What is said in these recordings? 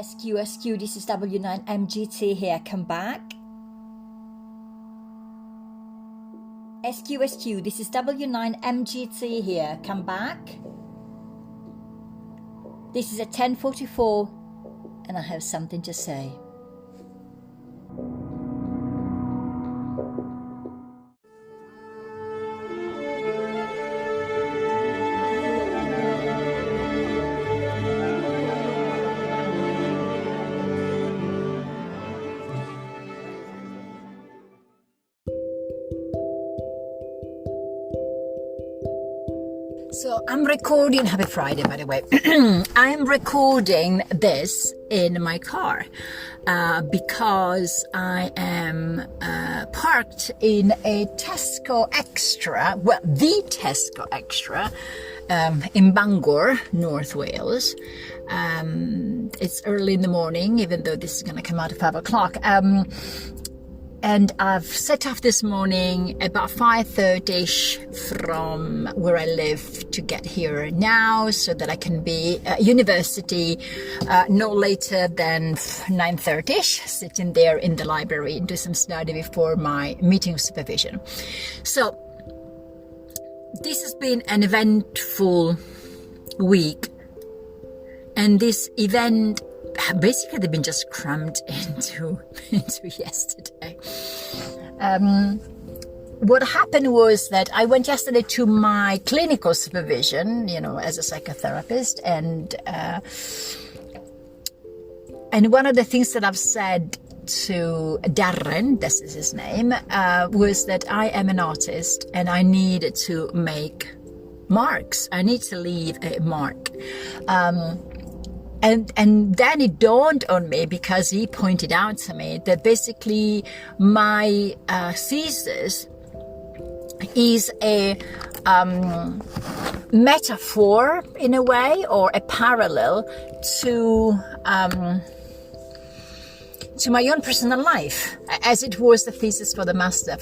SQ, this is W9MGT here, come back. SQ, this is W9MGT here, come back. This is at 10:44 and I have something to say. So I'm recording, happy Friday by the way, I'm recording this in my car because I am parked in a Tesco Extra, well the Tesco Extra in Bangor, North Wales. It's early in the morning, even though this is going to come out at 5 o'clock. And I've set off this morning about 5:30ish from where I live to get here now so that I can be at university no later than 9:30ish, sitting there in the library and do some study before my meeting of supervision. So this has been an eventful week, and this event basically they've been just crammed into yesterday. What happened was that I went yesterday to my clinical supervision, as a psychotherapist, and one of the things that I've said to Darren, this is his name, was that I am an artist and I need to make marks. I need to leave a mark. And then it dawned on me, because he pointed out to me that basically my thesis is a metaphor in a way, or a parallel to my own personal life, as it was the thesis for the master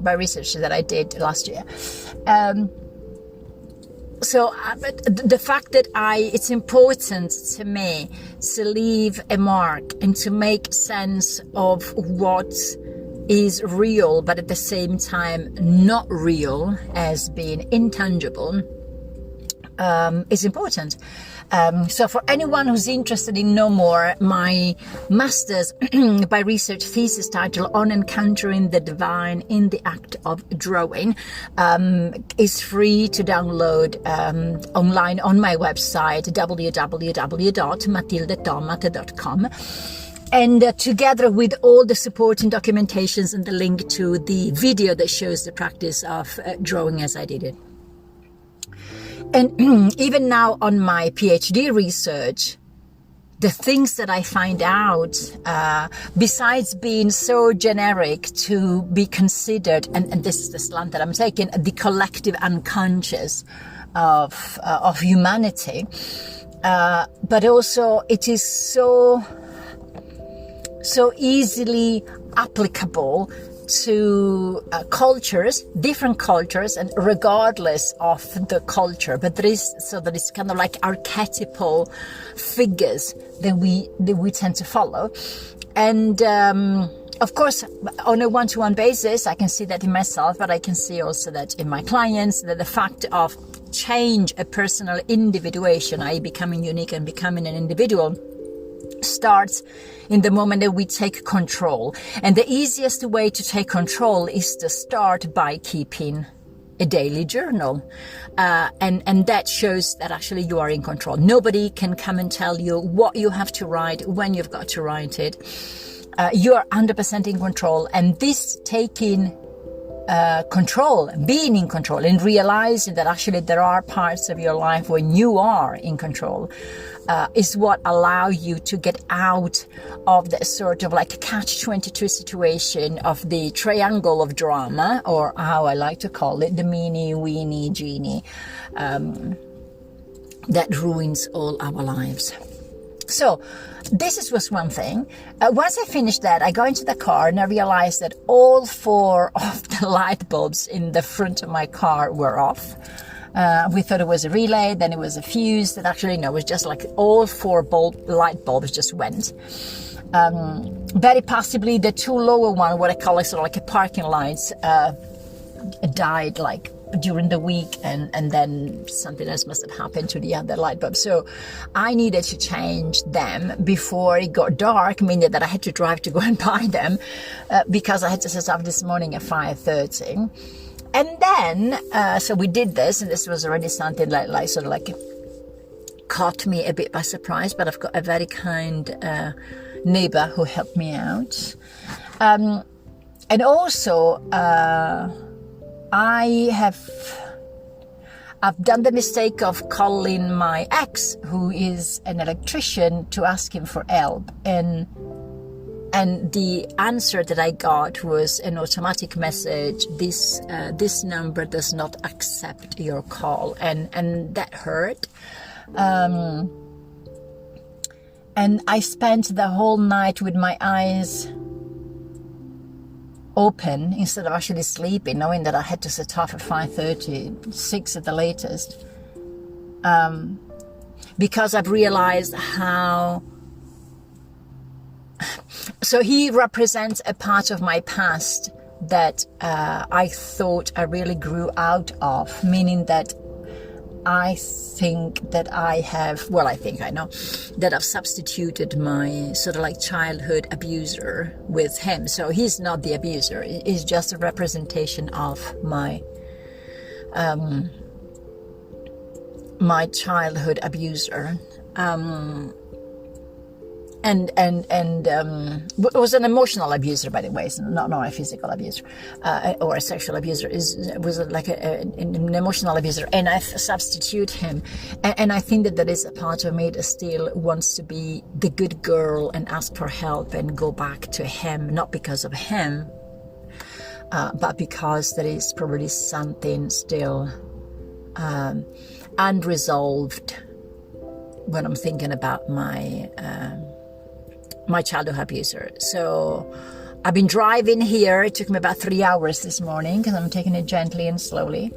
by research that I did last year. So the fact that it's important to me to leave a mark and to make sense of what is real, but at the same time not real, as being intangible, is important. So for anyone who's interested in know more, my master's by research thesis title on encountering the divine in the act of drawing is free to download online on my website www.matildetomat.com. And together with all the supporting documentations and the link to the video that shows the practice of drawing as I did it. And even now on my PhD research, the things that I find out, besides being so generic to be considered, and this is the slant that I'm taking, the collective unconscious of humanity, but also it is so easily applicable to cultures, different cultures, and regardless of the culture. But there is kind of like archetypal figures that we tend to follow. And of course, on a one-to-one basis, I can see that in myself, but I can see also that in my clients, that the fact of change, a personal individuation, i.e. becoming unique and becoming an individual, starts in the moment that we take control. And the easiest way to take control is to start by keeping a daily journal. And that shows that actually you are in control. Nobody can come and tell you what you have to write, when you've got to write it. You are 100% in control. And this taking control, being in control, and realizing that actually there are parts of your life when you are in control, is what allow you to get out of the sort of like catch-22 situation of the triangle of drama, or how I like to call it, the meanie, weenie, genie, that ruins all our lives. So this was one thing. Once I finished that, I go into the car and I realized that all 4 of the light bulbs in the front of my car were off. We thought it was a relay, then it was a fuse. That actually, no, it was just like all 4 light bulbs just went. Very possibly the 2 lower one, what I call like, sort of like a parking lights, died like during the week, and then something else must have happened to the other light bulb. So I needed to change them before it got dark, meaning that I had to drive to go and buy them, because I had to set off this morning at 5:30. And then, so we did this, and this was already something like sort of like caught me a bit by surprise, but I've got a very kind neighbor who helped me out. And also, I've done the mistake of calling my ex, who is an electrician, to ask him for help. And the answer that I got was an automatic message: this number does not accept your call, and that hurt. And I spent the whole night with my eyes open instead of actually sleeping, knowing that I had to set off at 5:30, 6 at the latest, because I've realized how. So he represents a part of my past that I thought I really grew out of, meaning that I think that I have, well, I think I know that I've substituted my sort of like childhood abuser with him. So he's not the abuser. He's just a representation of my my childhood abuser. And it was an emotional abuser, by the way, so not a physical abuser or a sexual abuser. It was like an emotional abuser, and I substitute him. And I think that there is a part of me that still wants to be the good girl and ask for help and go back to him, not because of him, but because there is probably something still unresolved when I'm thinking about my childhood abuser. So I've been driving here. It took me about 3 hours this morning, because I'm taking it gently and slowly,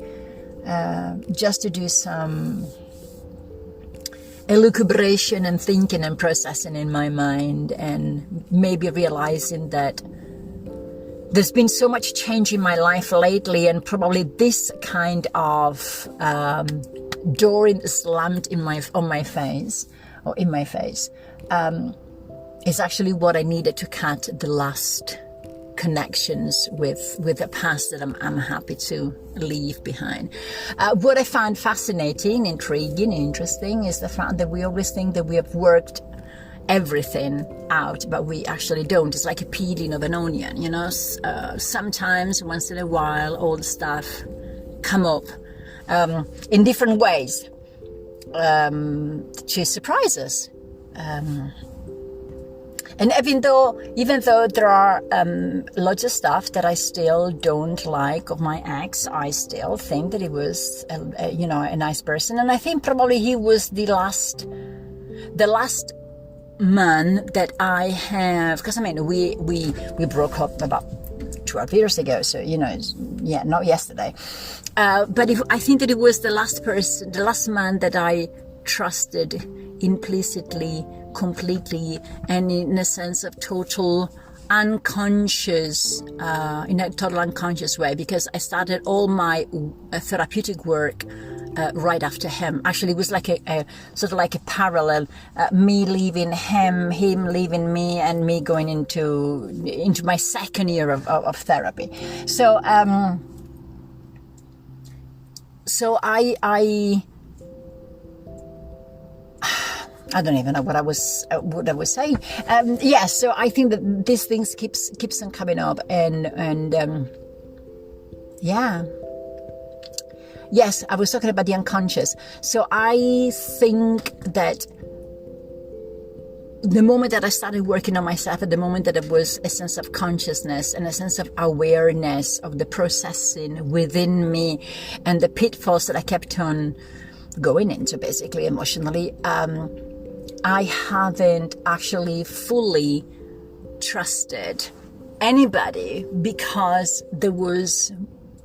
just to do some elucubration and thinking and processing in my mind, and maybe realizing that there's been so much change in my life lately, and probably this kind of door slammed on my face is actually what I needed to cut the last connections with the past that I'm happy to leave behind. What I found fascinating, intriguing, interesting is the fact that we always think that we have worked everything out, but we actually don't. It's like a peeling of an onion, you know. Sometimes, once in a while, all the stuff come up in different ways to surprise us. And even though there are lots of stuff that I still don't like of my ex, I still think that he was, a nice person. And I think probably he was the last man that I have, because I mean we broke up about 12 years ago, so not yesterday. But I think that it was the last man that I trusted implicitly, completely, and in a sense of total unconscious way, because I started all my therapeutic work right after him. Actually, it was like a sort of like a parallel, me leaving him leaving me, and me going into my second year of therapy. So I don't even know what I was saying. So I think that these things keeps on coming up, and yes, I was talking about the unconscious. So I think that the moment that I started working on myself, at the moment that there was a sense of consciousness and a sense of awareness of the processing within me and the pitfalls that I kept on going into, basically emotionally, I haven't actually fully trusted anybody, because there was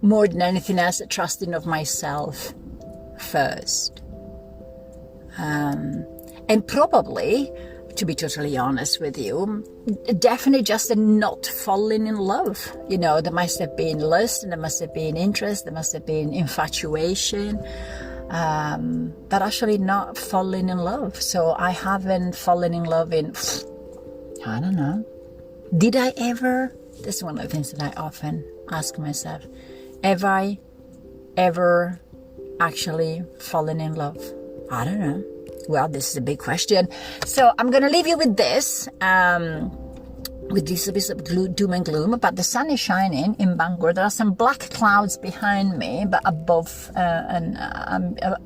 more than anything else a trusting of myself first. And probably, to be totally honest with you, definitely just not falling in love. You know, there must have been lust, and there must have been interest, there must have been infatuation, but actually not falling in love. So I haven't fallen in love in, I don't know. Did I ever? This is one of the things that I often ask myself. Have I ever actually fallen in love? I don't know. Well, this is a big question. So I'm going to leave you with this, with this bit of doom and gloom. But the sun is shining in Bangor. There are some black clouds behind me, but above and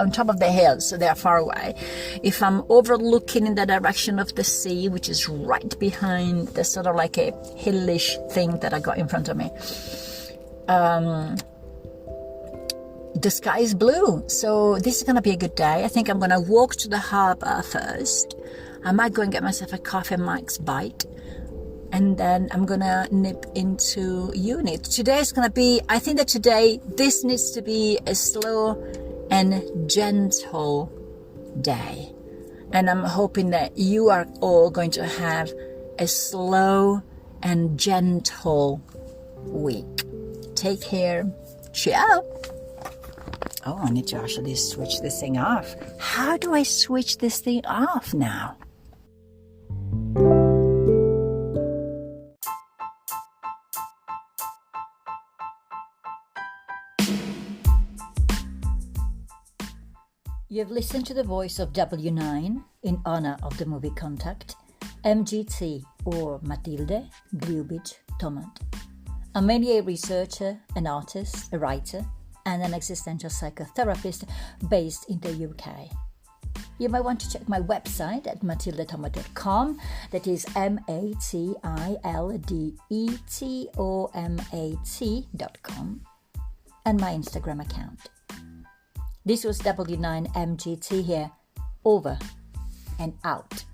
on top of the hill, so they are far away. If I'm overlooking in the direction of the sea, which is right behind, the sort of like a hillish thing that I got in front of me, the sky is blue, so this is going to be a good day. I think I'm going to walk to the harbour first. I might go and get myself a coffee Mike's Bite, and then I'm going to nip into uni. Today is going to be, I think that today, this needs to be a slow and gentle day. And I'm hoping that you are all going to have a slow and gentle week. Take care. Ciao. Oh, I need to actually switch this thing off. How do I switch this thing off now? You have listened to the voice of W9 in honor of the movie Contact, MGT or Matilde Gliubic Tomat. I'm mainly a researcher, an artist, a writer, and an existential psychotherapist based in the UK. You might want to check my website at matildetomat.com. That is matildetomat.com, and my Instagram account. This was W9MGT here, over and out.